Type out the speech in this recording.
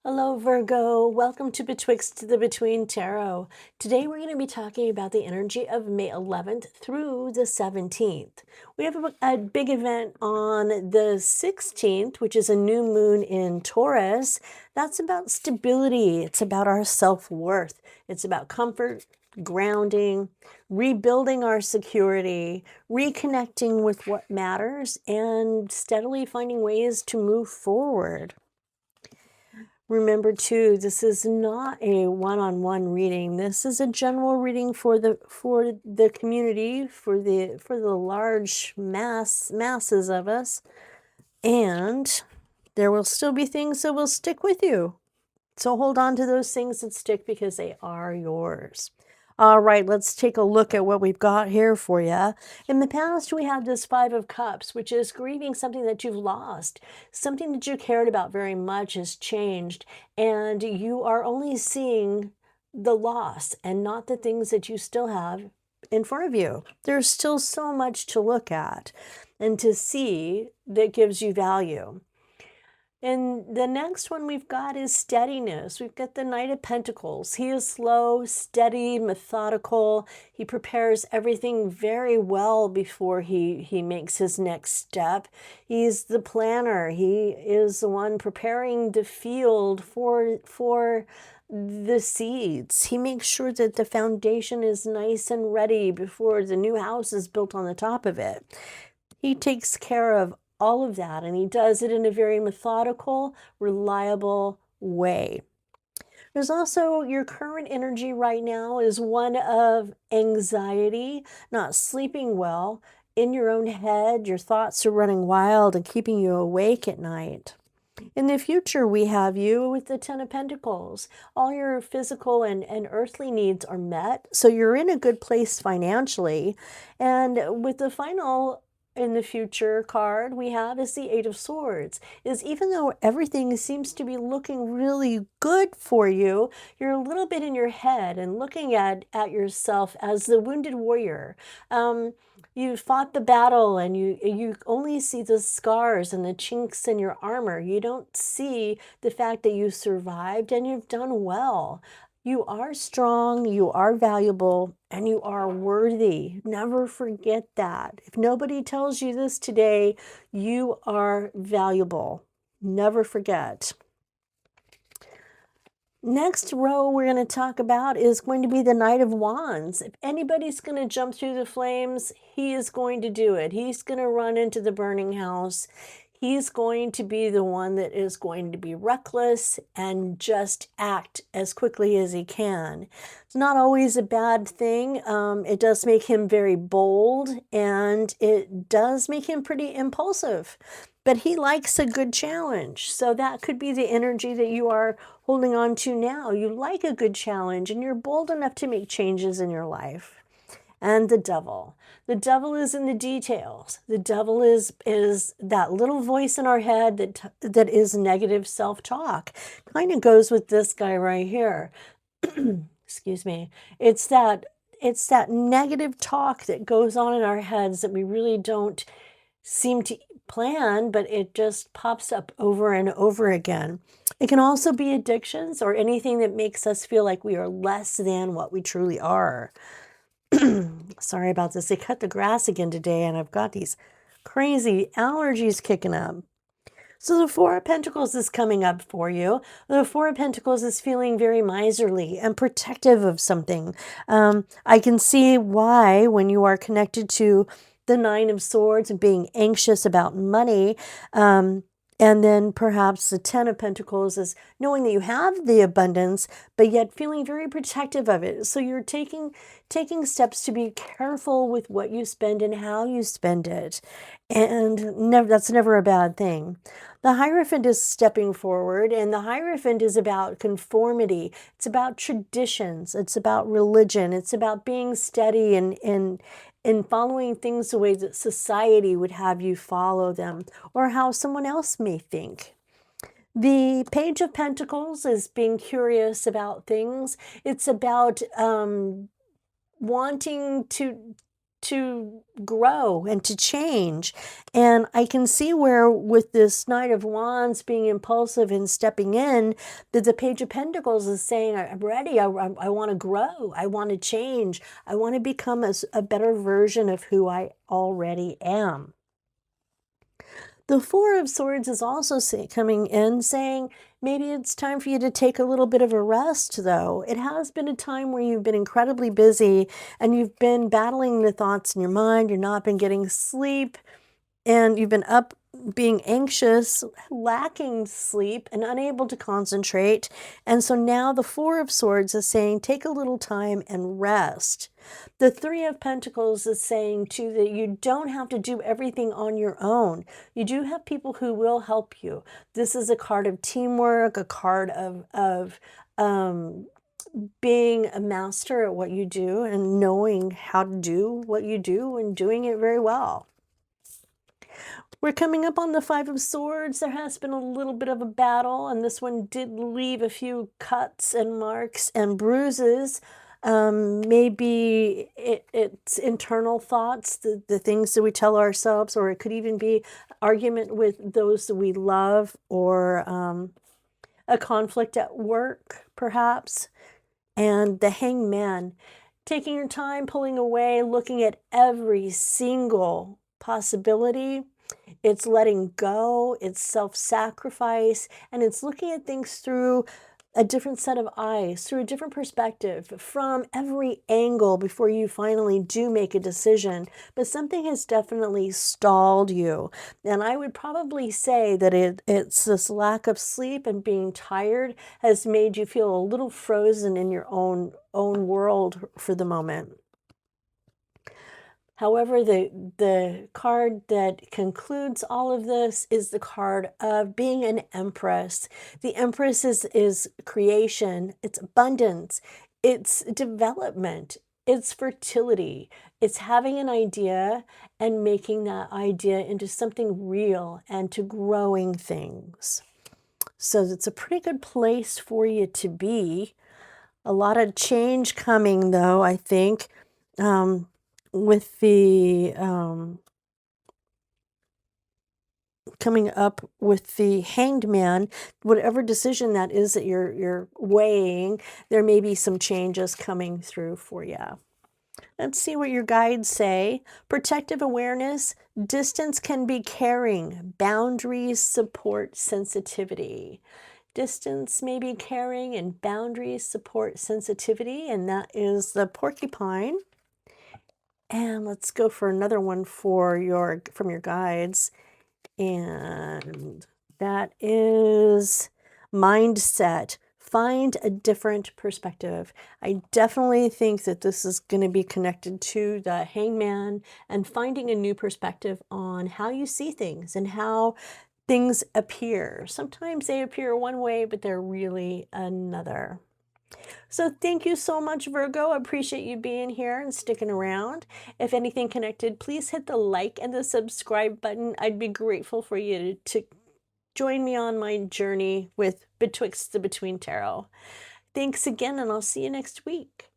Hello, Virgo. Welcome to Betwixt the Between Tarot. Today we're going to be talking about the energy of May 11th through the 17th. We have a big event on the 16th, which is a new moon in Taurus. That's about stability. It's about our self-worth. It's about comfort, grounding, rebuilding our security, reconnecting with what matters, and steadily finding ways to move forward. Remember too, this is not a one-on-one reading. This is a general reading for the community, for the large masses of us. And there will still be things that will stick with you. So hold on to those things that stick because they are yours. All right, let's take a look at what we've got here for you. In the past, we had this Five of Cups, which is grieving something that you've lost. Something that you cared about very much has changed, and you are only seeing the loss and not the things that you still have in front of you. There's still so much to look at and to see that gives you value. And the next one we've got is steadiness. We've got the Knight of Pentacles. He is slow, steady, methodical. He prepares everything very well before he makes his next step. He's the planner. He is the one preparing the field for the seeds. He makes sure that the foundation is nice and ready before the new house is built on the top of it. He takes care of all of that, and he does it in a very methodical, reliable way. There's also your current energy right now is one of anxiety, not sleeping well, in your own head. Your thoughts are running wild and keeping you awake at night. In the future, we have you with the Ten of Pentacles. All your physical and earthly needs are met, so you're in a good place financially. And with the final in the future card we have is the Eight of Swords. Is even though everything seems to be looking really good for you, you're a little bit in your head and looking at yourself as the wounded warrior. You fought the battle and you only see the scars and the chinks in your armor. You don't see the fact that you survived and you've done well. You are strong, you are valuable, and you are worthy. Never forget that. If nobody tells you this today, you are valuable. Never forget. Next row we're going to talk about is going to be the Knight of Wands. If anybody's going to jump through the flames, he is going to do it. He's going to run into the burning house. He's going to be the one that is going to be reckless and just act as quickly as he can. It's not always a bad thing. It does make him very bold, and it does make him pretty impulsive. But he likes a good challenge. So that could be the energy that you are holding on to now. You like a good challenge, and you're bold enough to make changes in your life. And the devil. The devil is in the details. The devil is that little voice in our head that is negative self-talk. Kind of goes with this guy right here. Excuse me. It's that negative talk that goes on in our heads that we really don't seem to plan, but it just pops up over and over again. It can also be addictions or anything that makes us feel like we are less than what we truly are. Sorry about this. They cut the grass again today, and I've got these crazy allergies kicking up. So the Four of Pentacles is coming up for you. The Four of Pentacles is feeling very miserly and protective of something. I can see why when you are connected to the Nine of Swords and being anxious about money, and then perhaps the Ten of Pentacles is knowing that you have the abundance, but yet feeling very protective of it. So you're taking steps to be careful with what you spend and how you spend it. And that's never a bad thing. The Hierophant is stepping forward, and the Hierophant is about conformity. It's about traditions. It's about religion. It's about being steady and following things the way that society would have you follow them, or how someone else may think. The Page of Pentacles is being curious about things. It's about wanting to to grow and to change. And I can see where with this Knight of Wands being impulsive and stepping in, that the Page of Pentacles is saying, I'm ready, I want to grow, I want to change, I want to become a better version of who I already am. The Four of Swords is also coming in saying, maybe it's time for you to take a little bit of a rest, though. It has been a time where you've been incredibly busy and you've been battling the thoughts in your mind. You've not been getting sleep and you've been up being anxious, lacking sleep, and unable to concentrate. And so now the Four of Swords is saying, take a little time and rest. The Three of Pentacles is saying, too, that you don't have to do everything on your own. You do have people who will help you. This is a card of teamwork, a card of being a master at what you do and knowing how to do what you do and doing it very well. We're coming up on the Five of Swords. There has been a little bit of a battle, and this one did leave a few cuts and marks and bruises. Maybe it's internal thoughts, the things that we tell ourselves, or it could even be argument with those that we love, or a conflict at work, perhaps. And the Hanged Man, taking your time, pulling away, looking at every single possibility. It's letting go, it's self-sacrifice, and it's looking at things through a different set of eyes, through a different perspective, from every angle before you finally do make a decision. But something has definitely stalled you. And I would probably say that it's this lack of sleep and being tired has made you feel a little frozen in your own world for the moment. However, the card that concludes all of this is the card of being an Empress. The Empress is creation, it's abundance, it's development, it's fertility, it's having an idea and making that idea into something real and to growing things. So it's a pretty good place for you to be. A lot of change coming, though, I think. With the coming up with the Hanged Man, whatever decision that is that you're weighing, there may be some changes coming through for you. Let's see what your guides say. Protective awareness, distance can be caring, boundaries support sensitivity. Distance may be caring and boundaries support sensitivity, and that is the Porcupine. And let's go for another one from your guides. And that is mindset. Find a different perspective. I definitely think that this is going to be connected to the Hangman and finding a new perspective on how you see things and how things appear. Sometimes they appear one way, but they're really another. So thank you so much, Virgo. I appreciate you being here and sticking around. If anything connected, please hit the like and the subscribe button. I'd be grateful for you to join me on my journey with Betwixt the Between Tarot. Thanks again, and I'll see you next week.